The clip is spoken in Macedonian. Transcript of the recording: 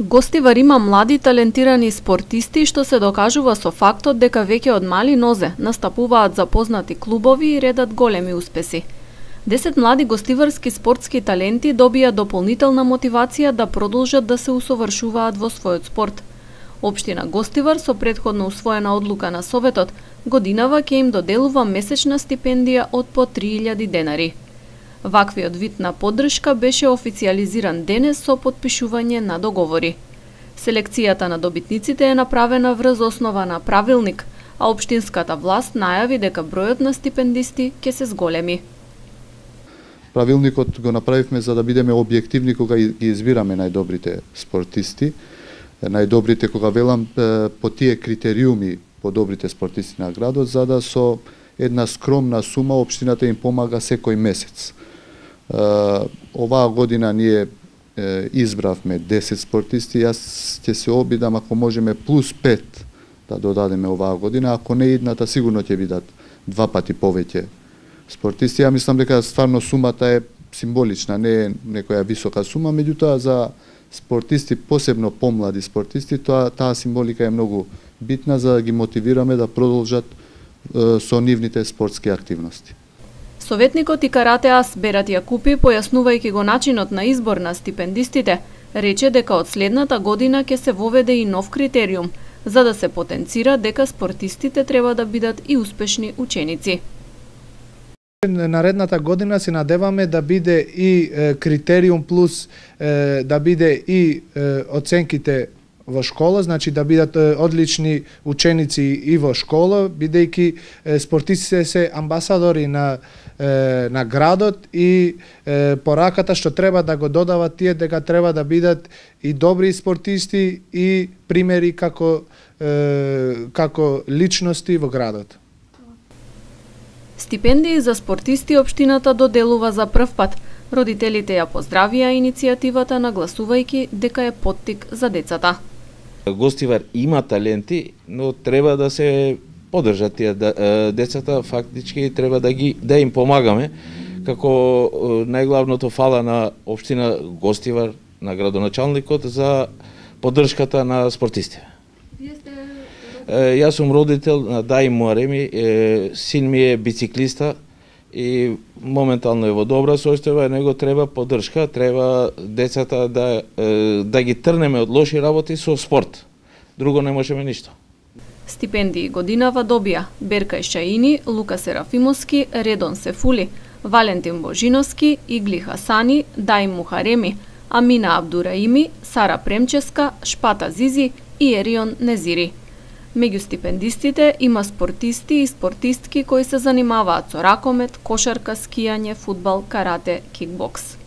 Гостивар има млади талентирани спортисти што се докажува со фактот дека веќе од мали нозе настапуваат за познати клубови и редат големи успеси. 10 млади гостиварски спортски таленти добија дополнителна мотивација да продолжат да се усовршуваат во својот спорт. Општина Гостивар со претходно усвоена одлука на Советот годинава ќе им доделува месечна стипендија од по 3000 денари. Ваквиот вид на поддршка беше официјализиран денес со потпишување на договори. Селекцијата на добитниците е направена врз основа на правилник, а општинската власт најави дека бројот на стипендисти ќе се зголеми. Правилникот го направивме за да бидеме објективни кога ги избираме најдобрите спортисти. Најдобрите, кога велам, по тие критериуми по добрите спортисти на градот, за да со една скромна сума општината им помага секој месец. Оваа година ние избравме 10 спортисти, јас ќе се обидам ако можеме плюс 5 да додадеме оваа година, ако не идната сигурно ќе бидат 2 пати повеќе спортисти. Ја мислам дека стварно сумата е символична, не е некоја висока сума, меѓутоа за спортисти, посебно помлади спортисти, таа символика е многу битна за да ги мотивираме да продолжат со нивните спортски активности. Советникот и карате ас Берат Јакупи, појаснувајќи го начинот на избор на стипендистите, рече дека од следната година ќе се воведе и нов критериум, за да се потенцира дека спортистите треба да бидат и успешни ученици. Наредната година се надеваме да биде и критериум плюс да биде и оценките во школа, значи да бидат одлични ученици и во школа, бидејќи спортистите се амбасадори на градот и пораката што треба да го додават тие дека треба да бидат и добри спортисти и примери како личности во градот. Стипендии за спортисти општината доделува за прв пат. Родителите ја поздравија иницијативата нагласувајќи дека е поттик за децата. Гостивар има таленти, но треба да се поддржат тие децата, фактички треба да им помагаме, како најглавното фала на општина Гостивар, на градоначалникот за поддршката на спортисти. Јас сум родител на Даим Муареми, син ми е бициклиста и моментално е во добра состојба, него треба поддршка, треба децата да ги трнеме од лоши работи со спорт. Друго не можеме ништо. Стипендии годинава добија Беркај Шаини, Лука Серафимовски, Редон Сефули, Валентин Божиновски, Игли Хасани, Даим Мухареми, Амина Абдураими, Сара Премческа, Шпата Зизи и Ерион Незири. Меѓу стипендистите има спортисти и спортистки кои се занимаваат со ракомет, кошарка, скијање, фудбал, карате, кикбокс.